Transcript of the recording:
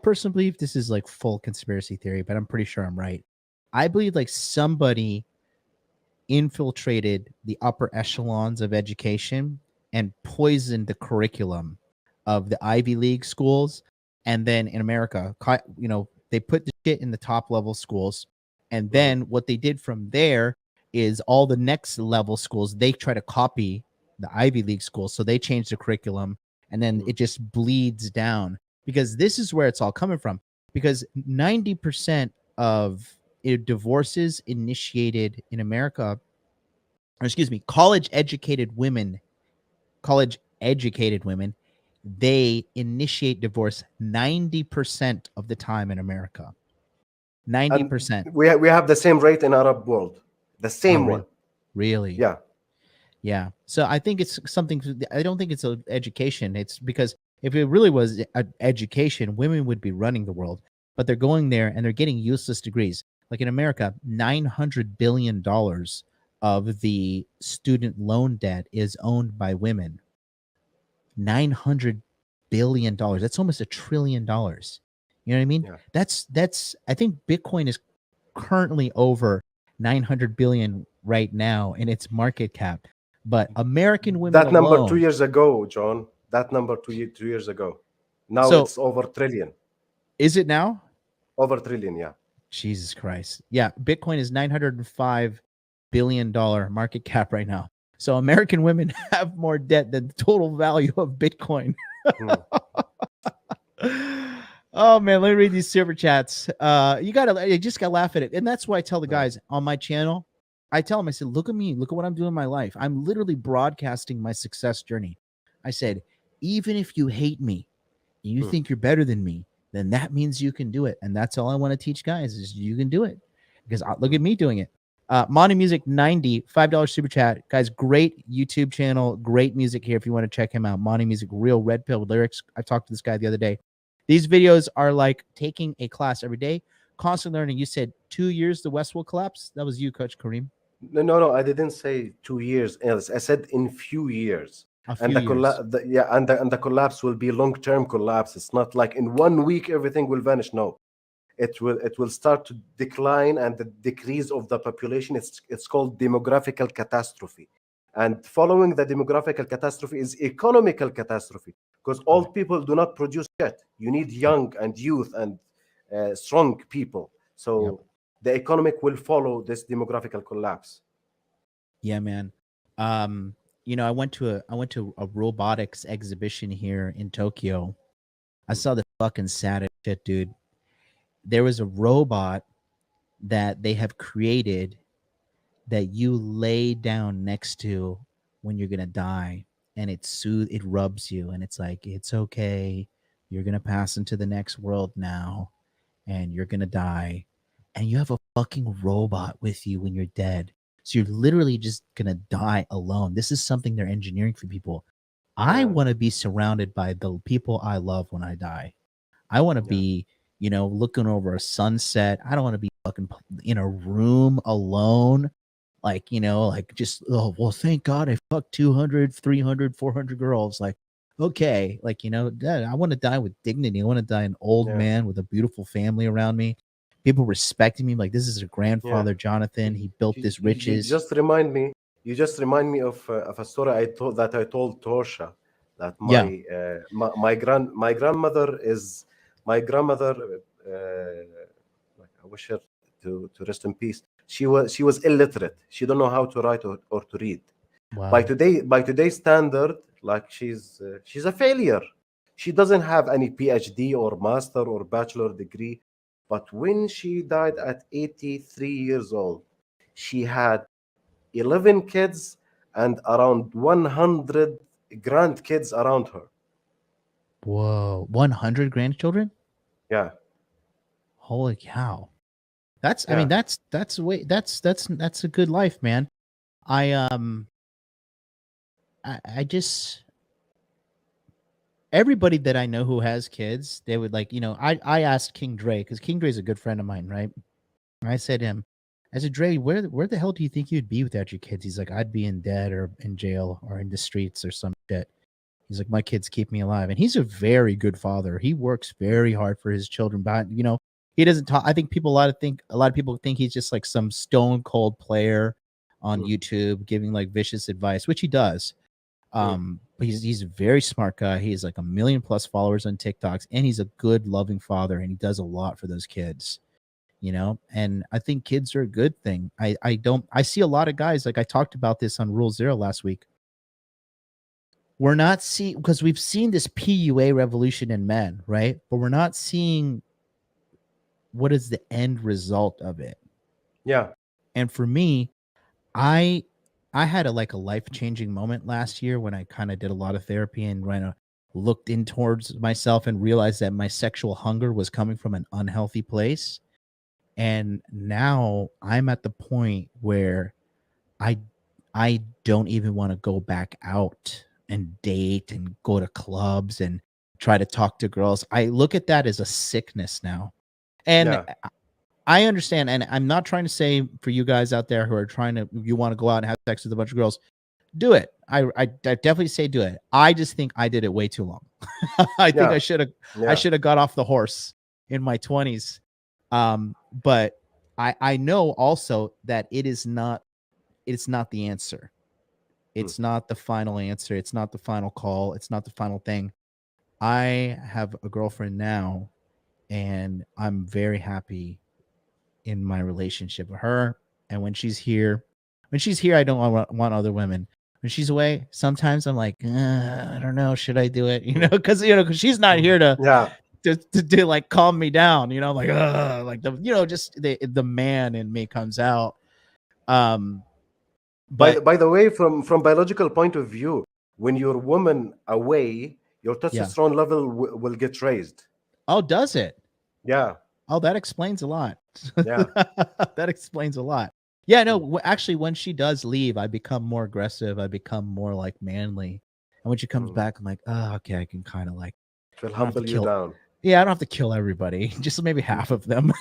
personal belief, this is like full conspiracy theory, but I'm pretty sure I'm right. I believe like somebody infiltrated the upper echelons of education and poisoned the curriculum of the Ivy League schools. And then in America, they put the shit in the top level schools. And then what they did from there is all the next level schools, they try to copy the Ivy League schools. So they change the curriculum and then it just bleeds down, because this is where it's all coming from. Because 90% of divorces initiated in America, or excuse me, college educated women, they initiate divorce 90% of the time in America. 90%. We have the same rate in Arab world, the same one. Really? Yeah. Yeah. So I think it's something. I don't think it's an education. It's because if it really was an education, women would be running the world. But they're going there and they're getting useless degrees. Like in America, $900 billion of the student loan debt is owned by women. $900 billion. That's almost $1 trillion. You know what I mean? Yeah. That's. I think Bitcoin is currently over 900 billion right now in its market cap. But American women That number alone, 2 years ago, John. That number 2 years ago. Now So- it's over trillion. is it now? Over trillion, yeah. Jesus Christ. Yeah, Bitcoin is $905 billion market cap right now. So American women have more debt than the total value of Bitcoin. Oh man, let me read these super chats. You just gotta laugh at it. And that's why I tell the guys on my channel, I tell them, I said, look at me, look at what I'm doing in my life. I'm literally broadcasting my success journey. I said, even if you hate me, you think you're better than me, then that means you can do it. And that's all I want to teach guys is you can do it. Because look at me doing it. Monty Music 90, $5 super chat. Guys, great YouTube channel, great music here if you want to check him out. Monty Music, real red pill lyrics. I talked to this guy the other day. These videos are like taking a class every day, constant learning. You said 2 years the West will collapse. That was you, Coach Kareem. No, I didn't say 2 years. Else, I said in few years. And the collapse will be long-term collapse. It's not like in 1 week everything will vanish. No, it will start to decline, and the decrease of the population. It's called demographical catastrophe. And following the demographical catastrophe is economical catastrophe, because old people do not produce yet. You need young and youth and strong people. So the economic will follow this demographical collapse. Yeah, man. I went to a robotics exhibition here in Tokyo. I saw the fucking saddest shit, dude. There was a robot that they have created that you lay down next to when you're gonna die, and it rubs you, and it's like, it's okay, you're gonna pass into the next world now, and you're gonna die, and you have a fucking robot with you when you're dead. So you're literally just gonna die alone. This is something they're engineering for people. I want to be surrounded by the people I love when I die. I want to be, looking over a sunset. I don't want to be fucking in a room alone. Like, just, oh, well, thank God I fucked 200, 300, 400 girls. Like, okay. Like, I want to die with dignity. I want to die an old man with a beautiful family around me. People respecting me. Like, this is a grandfather, Jonathan. He built this riches. You just remind me of a story I told Torsha, that my grandmother is my grandmother. I wish her to rest in peace. She was illiterate. She don't know how to write or to read. Wow. By today's standard, like she's a failure. She doesn't have any PhD or master or bachelor degree. But when she died at 83 years old, she had 11 kids and around 100 grandkids around her. Whoa, 100 grandchildren? Yeah. Holy cow. I mean, that's a good life, man. I just, everybody that I know who has kids, they would like, I asked King Dre, because King Dre's a good friend of mine, right? And I said to him, Dre, where the hell do you think you'd be without your kids? He's like, I'd be in debt or in jail or in the streets or some shit. He's like, my kids keep me alive. And he's a very good father. He works very hard for his children. But, you know, he doesn't talk. I think a lot of people think he's just like some stone cold player on Mm, YouTube giving like vicious advice, which he does. mm. But he's a very smart guy. He's like 1 million+ followers on TikToks, and he's a good, loving father, and he does a lot for those kids, you know. And I think kids are a good thing. I see a lot of guys, like I talked about this on Rule Zero last week. We're not seeing, because we've seen this PUA revolution in men, right? But we're not seeing what is the end result of it. Yeah. And for me, I had a life-changing moment last year when I kind of did a lot of therapy and looked in towards myself and realized that my sexual hunger was coming from an unhealthy place. And now I'm at the point where I I don't even want to go back out and date and go to clubs and try to talk to girls. I look at that as a sickness now. And Yeah. I understand, and I'm not trying to say for you guys out there who are you want to go out and have sex with a bunch of girls, do it. I definitely say do it. I just think I did it way too long. I think Yeah. I Yeah. should have got off the horse in my 20s. But I know also that it's not the answer. Mm. It's not the final answer. It's not the final call. It's not the final thing. I have a girlfriend now, and I'm very happy in my relationship with her. And when she's here, I don't want other women. When she's away, sometimes I'm like, I don't know, should I do it? You know, Mm. because she's not here Yeah. to like calm me down. You know, like just the man in me comes out. But By the way, from biological point of view, when your woman away, your yeah. testosterone level will get raised. Oh, does it? Yeah. Oh, that explains a lot. Yeah. That explains a lot. Yeah, no, Mm. actually, when she does leave, I become more aggressive. I become more like manly. And when she comes Mm. back, I'm like, oh, okay, I can kind of like, It will I don't have to humble you kill. down. Yeah, I don't have to kill everybody, just maybe half of them.